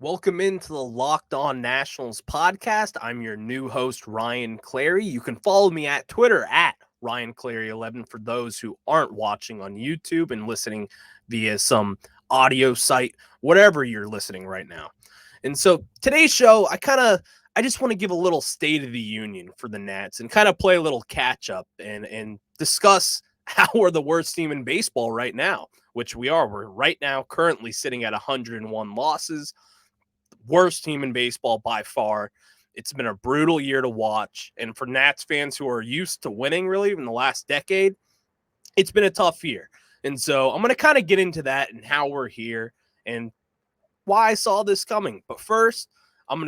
Welcome into the Locked On Nationals podcast. I'm your new host, Ryan Clary. You can follow me at Twitter at Ryan Clary11 for those who aren't watching on YouTube and listening via some audio site, whatever you're listening right now. And so today's show, I just want to give a little state of the union for the Nats and kind of play a little catch up and discuss how we're the worst team in baseball right now, which we are. We're right now currently sitting at 101 losses. Worst team in baseball by far. It's been a brutal year to watch. And for Nats fans who are used to winning really in the last decade, it's been a tough year. And so I'm going to kind of get into that and how we're here and why I saw this coming. But first, you're going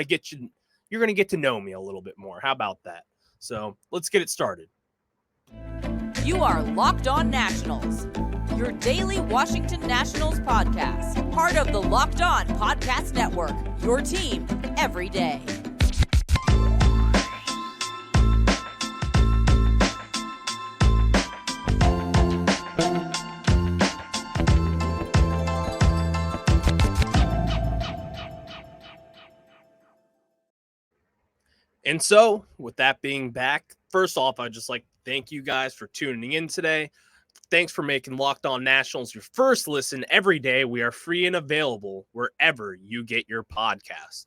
to get to know me a little bit more. How about that? So let's get it started. You are Locked On Nationals, your daily Washington Nationals podcast, part of the Locked On Podcast Network, your team every day. And so, with that being back, first off, I'd just like to thank you guys for tuning in today. Thanks for making Locked On Nationals your first listen every day. We are free and available wherever you get your podcasts.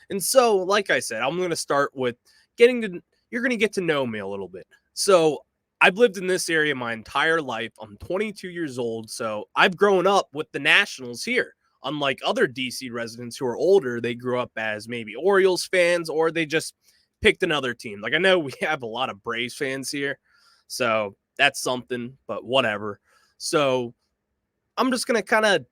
And so, like I said, I'm going to start with you're going to get to know me a little bit. So, I've lived in this area my entire life. I'm 22 years old, so I've grown up with the Nationals here. Unlike other DC residents who are older, they grew up as maybe Orioles fans or they just picked another team. Like I know we have a lot of Braves fans here, so that's something, but whatever. So I'm just going to kind of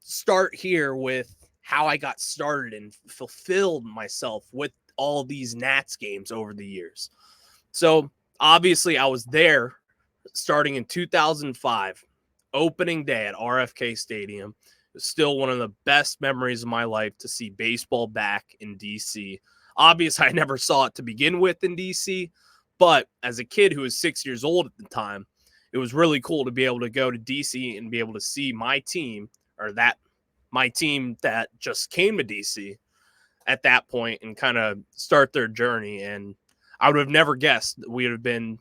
start here with how I got started and fulfilled myself with all these Nats games over the years. So obviously I was there starting in 2005, opening day at RFK Stadium. It was still one of the best memories of my life to see baseball back in DC. Obviously, I never saw it to begin with in DC, but as a kid who was 6 years old at the time, it was really cool to be able to go to DC and be able to see my team that just came to DC at that point and kind of start their journey. And I would have never guessed that we would have been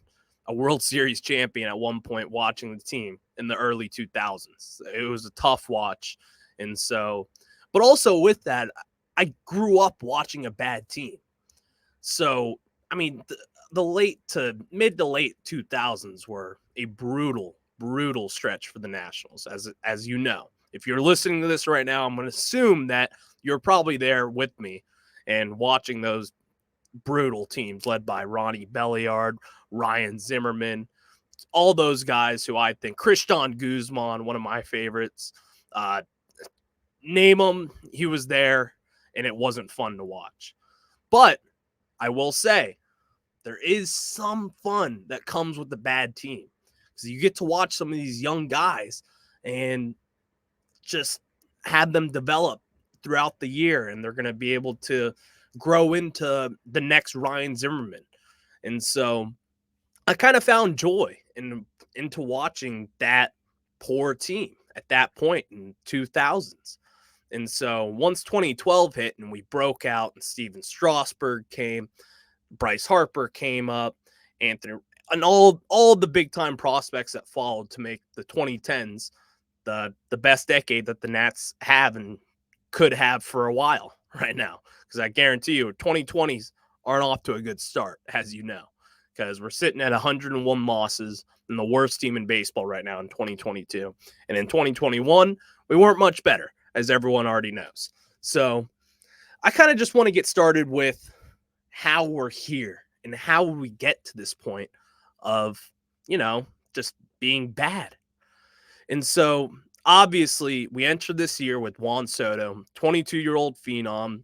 a World Series champion at one point watching the team in the early 2000s. It was a tough watch. And so, but also with that, I grew up watching a bad team. So, I mean, the mid to late 2000s were a brutal stretch for the Nationals, as you know. If you're listening to this right now, I'm going to assume that you're probably there with me and watching those brutal teams led by Ronnie Belliard, Ryan Zimmerman, all those guys who I think, Christian Guzman, one of my favorites, name them, he was there. And it wasn't fun to watch. But I will say there is some fun that comes with the bad team. Because you get to watch some of these young guys and just have them develop throughout the year. And they're going to be able to grow into the next Ryan Zimmerman. And so I kind of found joy into watching that poor team at that point in 2000s. And so once 2012 hit and we broke out and Steven Strasburg came, Bryce Harper came up, Anthony, and all the big time prospects that followed to make the 2010s the best decade that the Nats have and could have for a while right now. Because I guarantee you 2020s aren't off to a good start, as you know, because we're sitting at 101 losses and the worst team in baseball right now in 2022. And in 2021, we weren't much better, as everyone already knows. So I kind of just want to get started with how we're here and how we get to this point of, just being bad. And so obviously we entered this year with Juan Soto, 22-year-old phenom,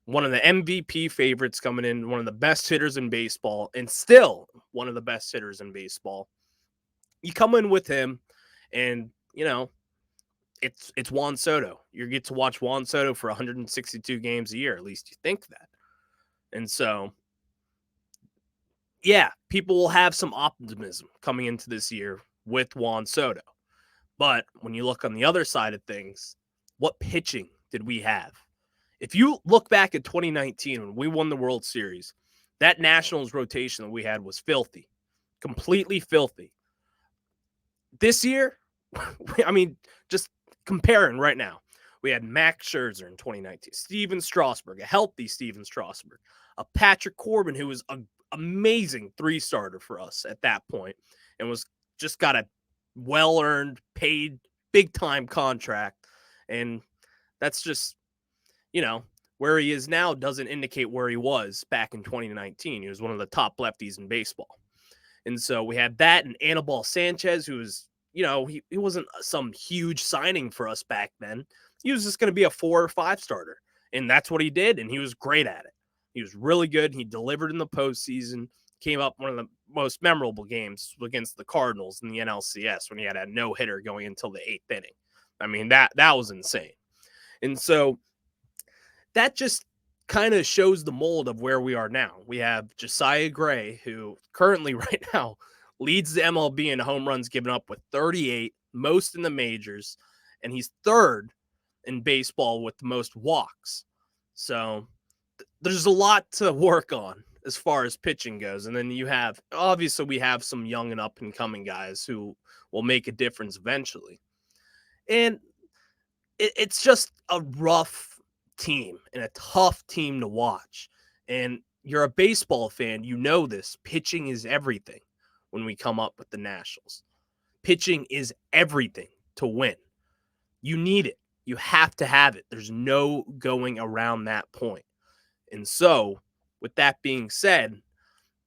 one of the MVP favorites coming in, one of the best hitters in baseball, and still one of the best hitters in baseball. You come in with him and, it's Juan Soto. You get to watch Juan Soto for 162 games a year. At least you think that. And so, yeah, people will have some optimism coming into this year with Juan Soto. But when you look on the other side of things, what pitching did we have? If you look back at 2019 when we won the World Series, that Nationals rotation that we had was filthy, completely filthy. This year, I mean, just comparing right now, we had Max Scherzer in 2019, Steven Strasburg, a healthy Steven Strasburg, a Patrick Corbin, who was an amazing 3-starter for us at that point and was just got a well-earned, paid, big-time contract. And that's just, where he is now doesn't indicate where he was back in 2019. He was one of the top lefties in baseball. And so we had that and Anibal Sanchez, who was, he wasn't some huge signing for us back then. He was just going to be a 4 or 5 starter. And that's what he did. And he was great at it. He was really good. He delivered in the postseason, came up one of the most memorable games against the Cardinals in the NLCS when he had a no-hitter going until the 8th inning. I mean, that was insane. And so that just kind of shows the mold of where we are now. We have Josiah Gray, who currently right now leads the MLB in home runs given up with 38, most in the majors, and he's 3rd in baseball with the most walks. So there's a lot to work on as far as pitching goes. And then obviously we have some young and up and coming guys who will make a difference eventually. And it's just a rough team and a tough team to watch. And you're a baseball fan, you know this. Pitching is everything when we come up with the Nationals. Pitching is everything to win. You need it. You have to have it. There's no going around that point. And so, with that being said,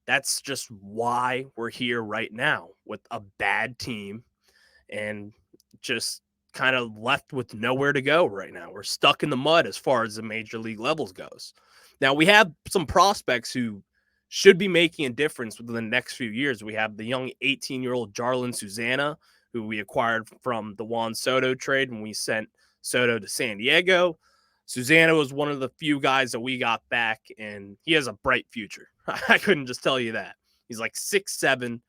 that's just why we're here right now with a bad team and just kind of left with nowhere to go right now. We're stuck in the mud as far as the major league levels goes. Now, we have some prospects who should be making a difference within the next few years. We have the young 18-year-old Jarlin Susana, who we acquired from the Juan Soto trade when we sent Soto to San Diego. Susana was one of the few guys that we got back, and he has a bright future. I couldn't just tell you that. He's like 6'7",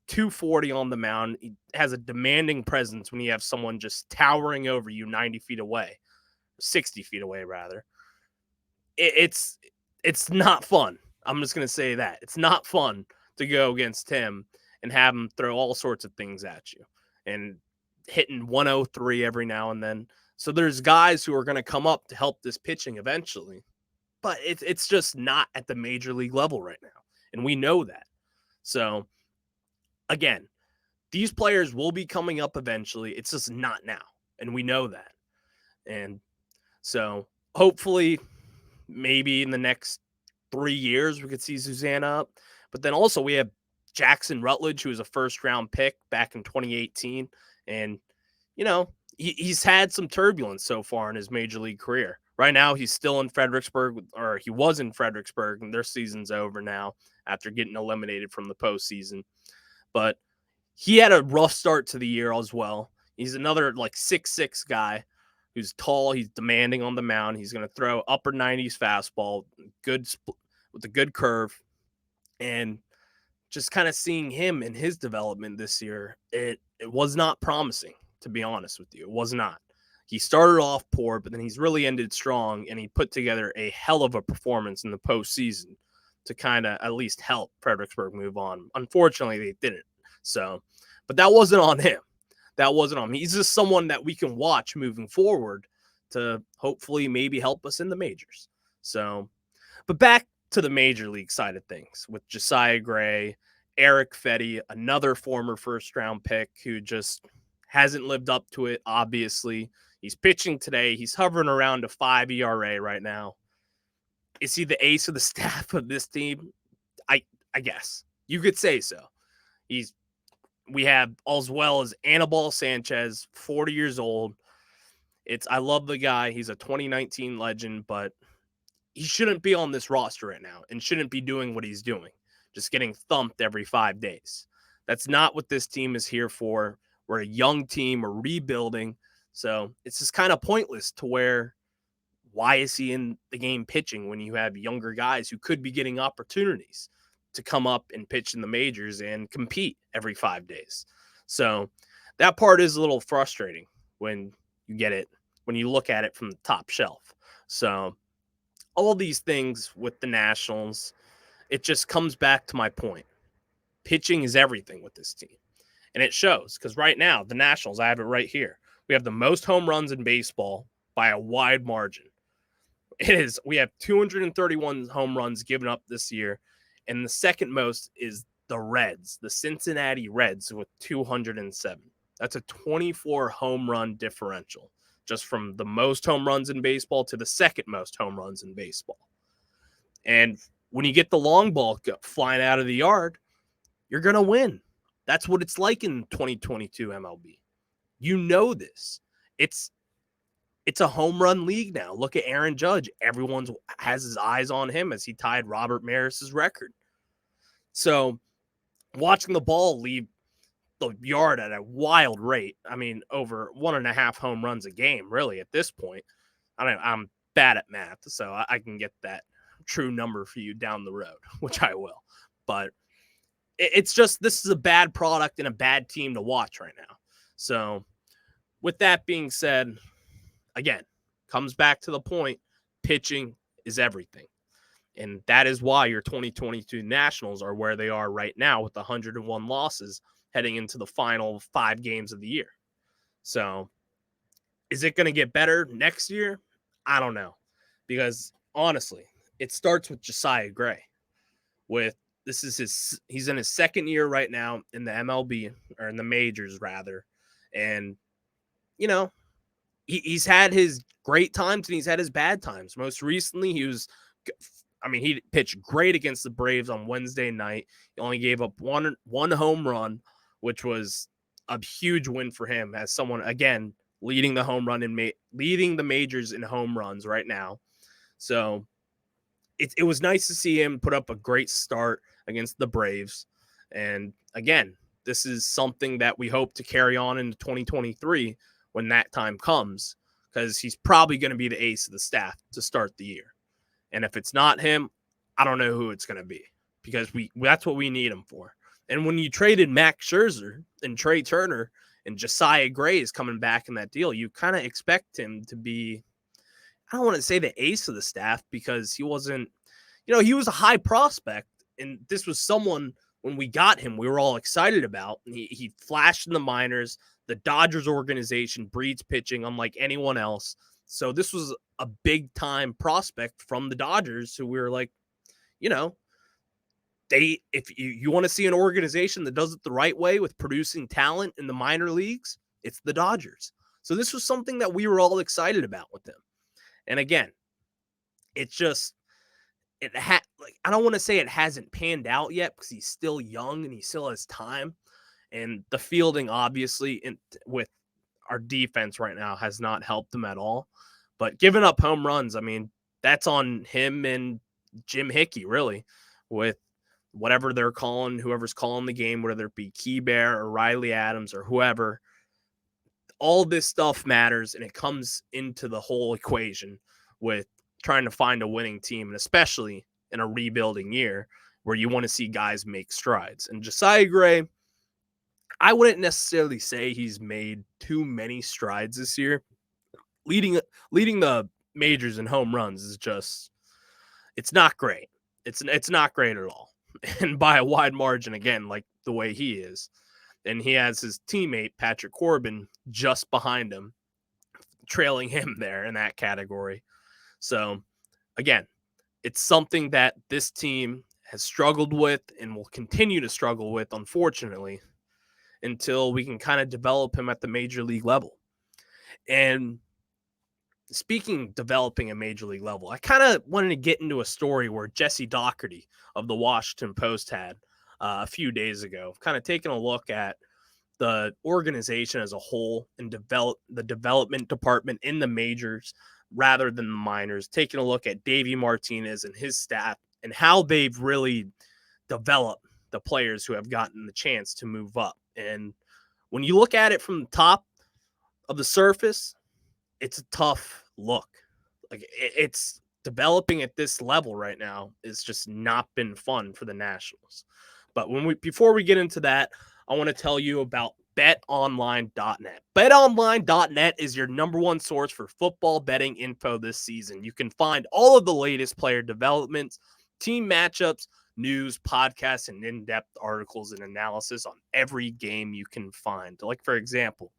240 on the mound. He has a demanding presence when you have someone just towering over you 90 feet away, 60 feet away, rather. It's not fun. I'm just going to say that. It's not fun to go against him and have him throw all sorts of things at you and hitting 103 every now and then. So there's guys who are going to come up to help this pitching eventually, but it's just not at the major league level right now. And we know that. So again, these players will be coming up eventually. It's just not now. And we know that. And so hopefully maybe in the next 3 years, we could see Susana up. But then also we have Jackson Rutledge, who was a first-round pick back in 2018. And, he's had some turbulence so far in his major league career. Right now, he's still in Fredericksburg, or he was in Fredericksburg, and their season's over now after getting eliminated from the postseason. But he had a rough start to the year as well. He's another 6'6" guy who's tall. He's demanding on the mound. He's going to throw upper 90s fastball, with a good curve. And just kind of seeing him in his development this year, it was not promising, to be honest with you. It was not. He started off poor, but then he's really ended strong, and he put together a hell of a performance in the postseason to kind of at least help Fredericksburg move on. Unfortunately, they didn't. So, but that wasn't on him. That wasn't on him. He's just someone that we can watch moving forward to hopefully maybe help us in the majors. So, but back to the major league side of things with Josiah Gray, Eric Fetty, another former first-round pick who just hasn't lived up to it, obviously. He's pitching today. He's hovering around a 5 ERA right now. Is he the ace of the staff of this team? I guess. You could say so. We have as well as Anibal Sanchez, 40 years old. I love the guy. He's a 2019 legend, but he shouldn't be on this roster right now and shouldn't be doing what he's doing, just getting thumped every 5 days. That's not what this team is here for. We're a young team. We're rebuilding. So it's just kind of pointless to why is he in the game pitching when you have younger guys who could be getting opportunities to come up and pitch in the majors and compete every 5 days. So that part is a little frustrating when you get it, when you look at it from the top shelf. So, all these things with the Nationals, it just comes back to my point. Pitching is everything with this team. And it shows, because right now, the Nationals, I have it right here. We have the most home runs in baseball by a wide margin. We have 231 home runs given up this year, and the second most is the Reds, the Cincinnati Reds, with 207. That's a 24 home run differential, just from the most home runs in baseball to the second most home runs in baseball. And when you get the long ball flying out of the yard, you're going to win. That's what it's like in 2022 MLB. You know this. It's a home run league now. Look at Aaron Judge. Everyone has his eyes on him as he tied Robert Maris's record. So watching the ball leave the yard at a wild rate, I mean, over 1.5 home runs a game, really, at this point. I'm bad at math, so I can get that true number for you down the road, which I will. But it's just, this is a bad product and a bad team to watch right now. So with that being said, again, comes back to the point, pitching is everything. And that is why your 2022 Nationals are where they are right now with 101 losses heading into the final 5 games of the year. So is it going to get better next year? I don't know. Because honestly, it starts with Josiah Gray. He's in his second year right now in the MLB, or in the majors rather. And, you know, he's had his great times and he's had his bad times. Most recently, he pitched great against the Braves on Wednesday night. He only gave up one home run, which was a huge win for him as someone, again, leading the majors in home runs right now. So it was nice to see him put up a great start against the Braves. And again, this is something that we hope to carry on into 2023 when that time comes, because he's probably going to be the ace of the staff to start the year. And if it's not him, I don't know who it's going to be, because that's what we need him for. And when you traded Max Scherzer and Trey Turner and Josiah Gray is coming back in that deal, you kind of expect him to be, I don't want to say the ace of the staff, because he wasn't, he was a high prospect. And this was someone, when we got him, we were all excited about. And he flashed in the minors. The Dodgers organization breeds pitching unlike anyone else. So this was a big-time prospect from the Dodgers who we were like, if you want to see an organization that does it the right way with producing talent in the minor leagues, it's the Dodgers. So this was something that we were all excited about with them. And again, it's just, I don't want to say it hasn't panned out yet, because he's still young and he still has time. And the fielding, obviously, with our defense right now has not helped him at all. But giving up home runs, I mean, that's on him and Jim Hickey, really, with whatever they're calling, whoever's calling the game, whether it be Key Bear or Riley Adams or whoever. All this stuff matters, and it comes into the whole equation with trying to find a winning team, and especially in a rebuilding year where you want to see guys make strides. And Josiah Gray, I wouldn't necessarily say he's made too many strides this year. Leading the majors in home runs is just, it's not great. It's not great at all. And by a wide margin, again, like the way he is. And he has his teammate, Patrick Corbin, just behind him, trailing him there in that category. So, again, it's something that this team has struggled with and will continue to struggle with, unfortunately, until we can kind of develop him at the major league level. And speaking developing a major league level, I kind of wanted to get into a story where Jesse Doherty of the Washington Post had a few days ago, kind of taking a look at the organization as a whole and the development department in the majors rather than the minors, taking a look at Davey Martinez and his staff and how they've really developed the players who have gotten the chance to move up. And when you look at it from the top of the surface, it's a tough look. Like, it's developing at this level right now is just not been fun for the Nationals. But before we get into that, I want to tell you about betonline.net. Betonline.net is your number one source for football betting info this season. You can find all of the latest player developments, team matchups, news, podcasts, and in-depth articles and analysis on every game you can find. Like, for example,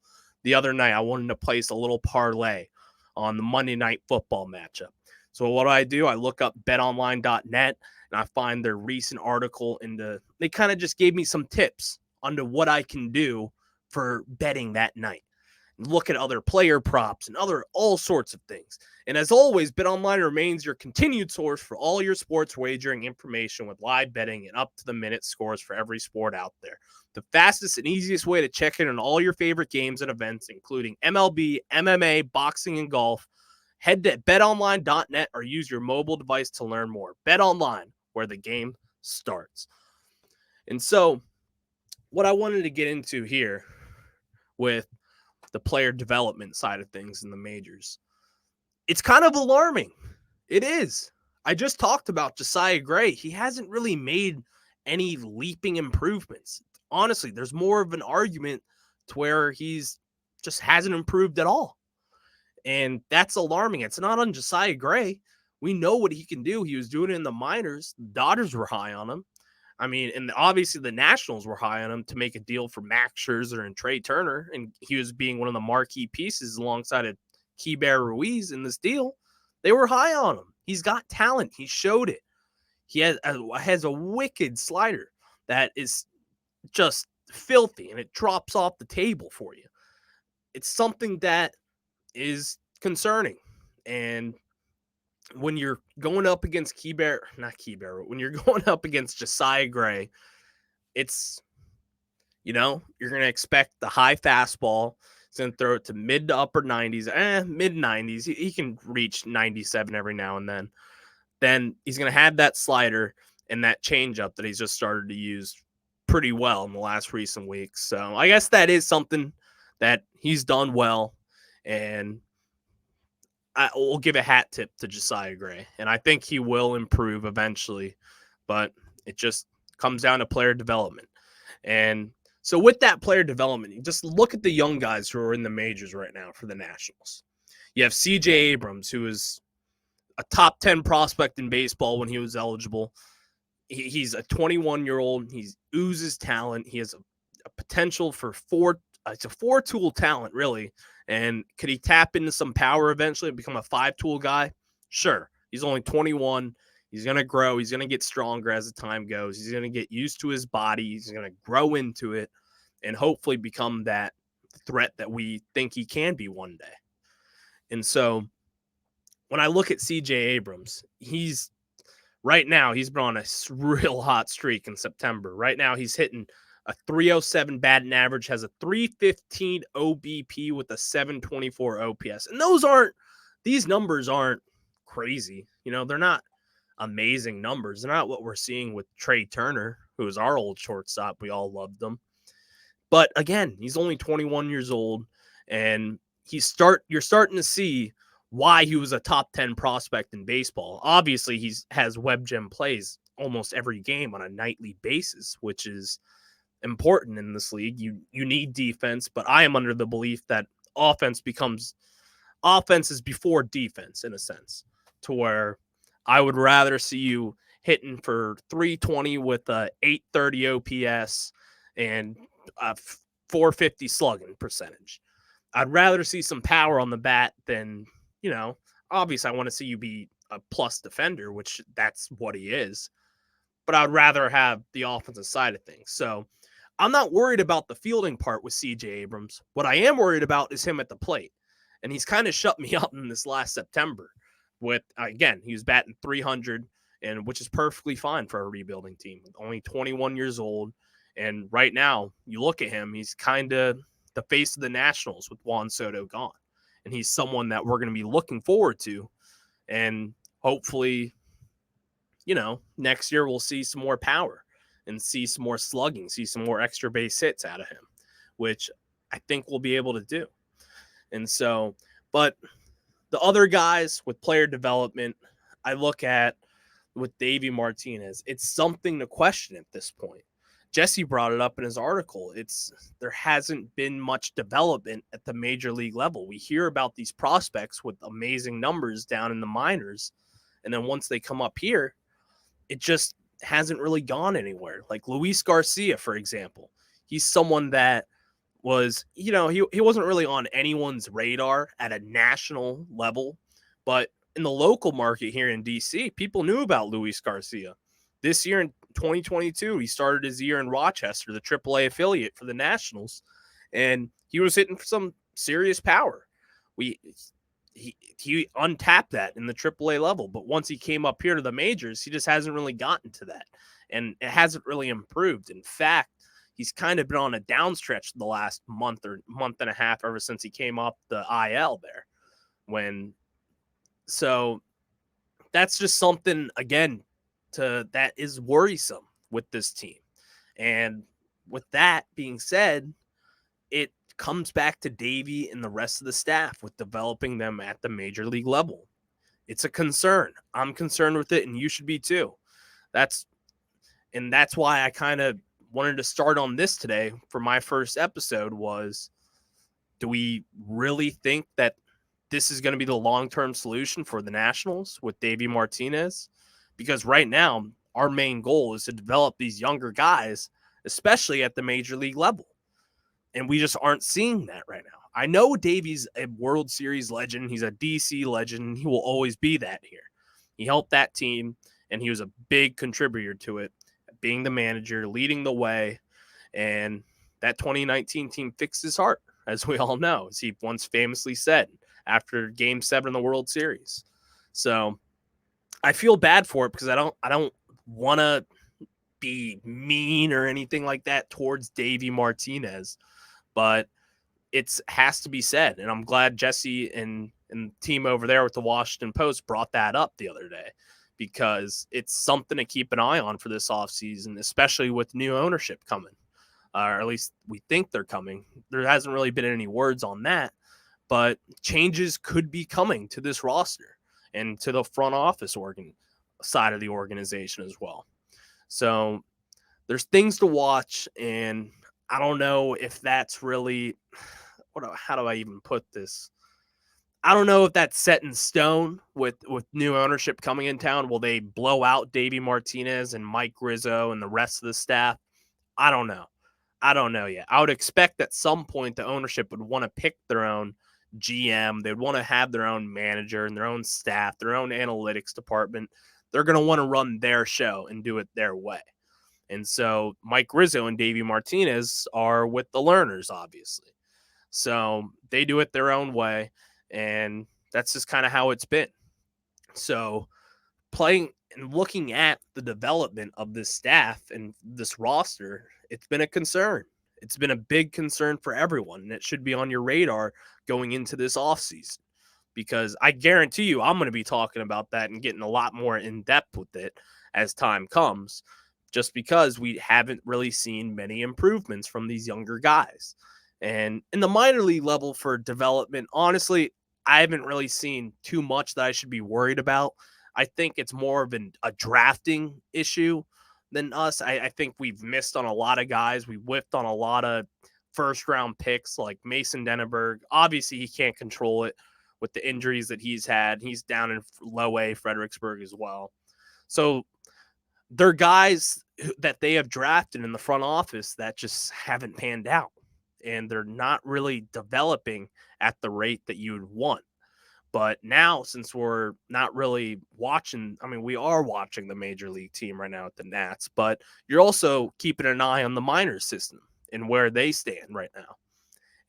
the other night I wanted to place a little parlay on the Monday Night Football matchup. So what do? I look up betonline.net and I find their recent article, and they kind of just gave me some tips onto what I can do for betting that night. Look at other player props and all sorts of things. And as always, BetOnline remains your continued source for all your sports wagering information with live betting and up-to-the-minute scores for every sport out there. The fastest and easiest way to check in on all your favorite games and events, including MLB, MMA, boxing, and golf. Head to betonline.net or use your mobile device to learn more. BetOnline, where the game starts. And so what I wanted to get into here with the player development side of things in the majors, it's kind of alarming. It is. I just talked about Josiah Gray. He hasn't really made any leaping improvements. Honestly, there's more of an argument to where he's just hasn't improved at all. And that's alarming. It's not on Josiah Gray. We know what he can do. He was doing it in the minors. The Dodgers were high on him. I mean, and obviously the Nationals were high on him to make a deal for Max Scherzer and Trey Turner, and he was being one of the marquee pieces alongside of Keibert Ruiz in this deal. They were high on him. He's got talent. He showed it. He has a wicked slider that is just filthy, and it drops off the table for you. It's something that is concerning. And when you're going up against when you're going up against Josiah Gray, it's, you're going to expect the high fastball. He's going to throw it to mid to upper 90s, mid 90s. He can reach 97 every now and then. Then he's going to have that slider and that changeup that he's just started to use pretty well in the last recent weeks. So I guess that is something that he's done well. And I will give a hat tip to Josiah Gray. And I think he will improve eventually. But it just comes down to player development. And so with that player development, you just look at the young guys who are in the majors right now for the Nationals. You have C.J. Abrams, who is a top 10 prospect in baseball when he was eligible. He's a 21-year-old. He oozes talent. He has a potential for it's a four-tool talent, really. And could he tap into some power eventually and become a five-tool guy? Sure. He's only 21. He's going to grow. He's going to get stronger as the time goes. He's going to get used to his body. He's going to grow into it and hopefully become that threat that we think he can be one day. And so when I look at C.J. Abrams, right now he's been on a real hot streak in September. Right now he's hitting a 307 batting average, has a 315 OBP with a 724 OPS. And these numbers aren't crazy. They're not amazing numbers. They're not what we're seeing with Trey Turner, who is our old shortstop. We all loved him. But again, he's only 21 years old, and you're starting to see why he was a top 10 prospect in baseball. Obviously, he has web gem plays almost every game on a nightly basis, which is important in this league. You need defense, but I am under the belief that offense is before defense in a sense, to where I would rather see you hitting for 320 with a 830 OPS and a 450 slugging percentage. I'd rather see some power on the bat than, obviously I want to see you be a plus defender, which that's what he is, but I'd rather have the offensive side of things. So I'm not worried about the fielding part with C.J. Abrams. What I am worried about is him at the plate. And he's kind of shut me up in this last September with, again, he was batting 300, and which is perfectly fine for a rebuilding team. Only 21 years old. And right now, you look at him, he's kind of the face of the Nationals with Juan Soto gone. And he's someone that we're going to be looking forward to. And hopefully, next year we'll see some more power and see some more slugging, see some more extra base hits out of him, which I think we'll be able to do. And so, but the other guys with player development, I look at with Davey Martinez, it's something to question at this point. Jesse brought it up in his article. There hasn't been much development at the major league level. We hear about these prospects with amazing numbers down in the minors, and then once they come up here, it just hasn't really gone anywhere. Like Luis Garcia, for example. He's someone that was, he wasn't really on anyone's radar at a national level, but in the local market here in DC, people knew about Luis Garcia. This year in 2022, he started his year in Rochester, the AAA affiliate for the Nationals, and he was hitting for some serious power. He untapped that in the AAA level, but once he came up here to the majors, he just hasn't really gotten to that, and it hasn't really improved. In fact, he's kind of been on a downstretch the last month or month and a half ever since he came up the IL there. So that's just something, again, that is worrisome with this team. And with that being said, it comes back to Davey and the rest of the staff with developing them at the major league level. It's a concern. I'm concerned with it, and you should be too. That's why I kind of wanted to start on this today for my first episode was, do we really think that this is going to be the long-term solution for the Nationals with Davey Martinez? Because right now, our main goal is to develop these younger guys, especially at the major league level. And we just aren't seeing that right now. I know Davey's a World Series legend. He's a DC legend. He will always be that here. He helped that team, and he was a big contributor to it, being the manager, leading the way. And that 2019 team fixed his heart, as we all know, as he once famously said after Game 7 of the World Series. So I feel bad for it because I don't want to be mean or anything like that towards Davey Martinez, but it has to be said. And I'm glad Jesse and the team over there with the Washington Post brought that up the other day, because it's something to keep an eye on for this offseason, especially with new ownership coming, or at least we think they're coming. There hasn't really been any words on that, but changes could be coming to this roster and to the front office side of the organization as well. So there's things to watch, and I don't know if that's really how do I even put this? I don't know if that's set in stone with new ownership coming in town. Will they blow out Davey Martinez and Mike Rizzo and the rest of the staff? I don't know yet. I would expect at some point the ownership would want to pick their own GM. They'd want to have their own manager and their own staff, their own analytics department. They're going to want to run their show and do it their way. And so Mike Rizzo and Davey Martinez are with the learners, obviously. So they do it their own way, and that's just kind of how it's been. So playing and looking at the development of this staff and this roster, it's been a concern. It's been a big concern for everyone, and it should be on your radar going into this offseason, because I guarantee you I'm going to be talking about that and getting a lot more in depth with it as time comes, just because we haven't really seen many improvements from these younger guys. And in the minor league level for development, honestly, I haven't really seen too much that I should be worried about. I think it's more of a drafting issue than us. I think we've missed on a lot of guys. We whiffed on a lot of first-round picks like Mason Denneberg. Obviously, he can't control it with the injuries that he's had. He's down in low A, Fredericksburg as well. So they're guys that they have drafted in the front office that just haven't panned out, and they're not really developing at the rate that you would want. But now, since we're not really watching, we are watching the major league team right now at the Nats, but you're also keeping an eye on the minor system and where they stand right now.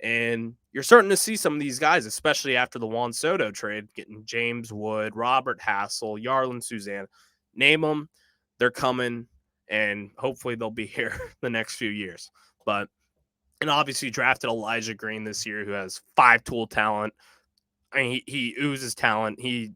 And you're starting to see some of these guys, especially after the Juan Soto trade, getting James Wood, Robert Hassel, Yarlin Suzanne, name them, they're coming, and hopefully they'll be here the next few years. And obviously drafted Elijah Green this year, who has 5-tool talent. He oozes talent. He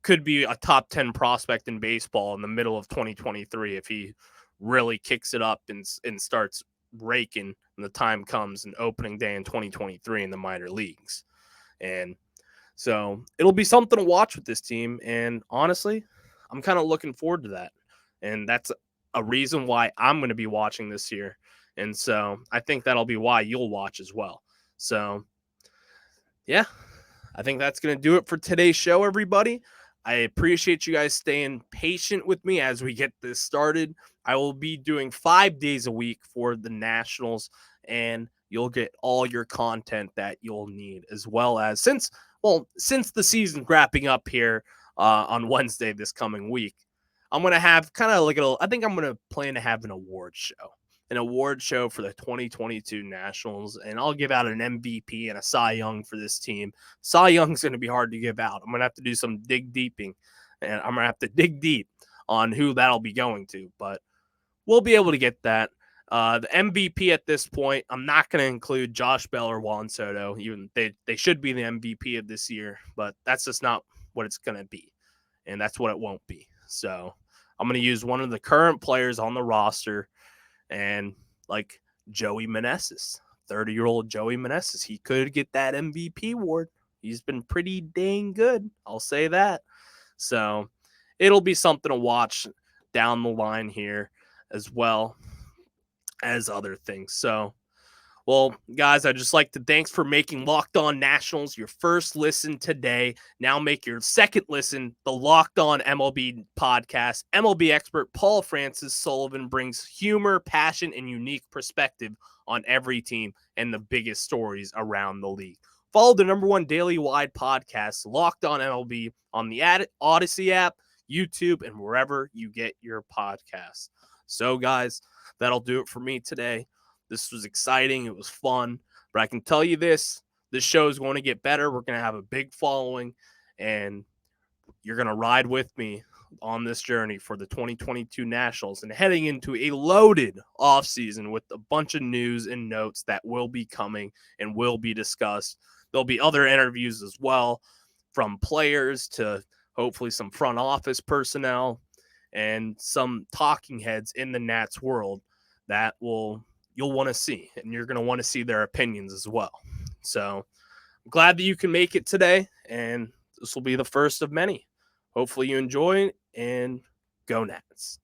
could be a top 10 prospect in baseball in the middle of 2023 if he really kicks it up and starts raking when the time comes and opening day in 2023 in the minor leagues. And so it'll be something to watch with this team. And honestly, I'm kind of looking forward to that. And that's a reason why I'm going to be watching this year. And so I think that'll be why you'll watch as well. So, yeah, I think that's going to do it for today's show, everybody. I appreciate you guys staying patient with me as we get this started. I will be doing 5 days a week for the Nationals, and you'll get all your content that you'll need, as well as since the season's wrapping up here on Wednesday this coming week, I'm going to have kind of like I think I'm going to plan to have an award show for the 2022 Nationals, and I'll give out an MVP and a Cy Young for this team. Cy Young's going to be hard to give out. I'm going to have to do some dig deeping, and I'm going to have to dig deep on who that'll be going to, but we'll be able to get that. The MVP at this point, I'm not going to include Josh Bell or Juan Soto. Even they should be the MVP of this year, but that's just not what it's going to be, and that's what it won't be. So I'm going to use one of the current players on the roster, and like Joey Meneses, 30-year-old Joey Meneses, he could get that MVP award. He's been pretty dang good, I'll say that. So it'll be something to watch down the line here, as well as other things. So, well, guys, I'd just like to thanks for making Locked On Nationals your first listen today. Now make your second listen the Locked On MLB podcast. MLB expert Paul Francis Sullivan brings humor, passion, and unique perspective on every team and the biggest stories around the league. Follow the #1 daily wide podcast, Locked On MLB, on the Odyssey app, YouTube, and wherever you get your podcasts. So, guys, that'll do it for me today. This was exciting. It was fun. But I can tell you this show is going to get better. We're going to have a big following, and you're going to ride with me on this journey for the 2022 Nationals and heading into a loaded offseason with a bunch of news and notes that will be coming and will be discussed. There'll be other interviews as well, from players to hopefully some front office personnel and some talking heads in the Nats world that you'll want to see, and you're going to want to see their opinions as well. So I'm glad that you can make it today, and this will be the first of many. Hopefully you enjoy, and go Nats.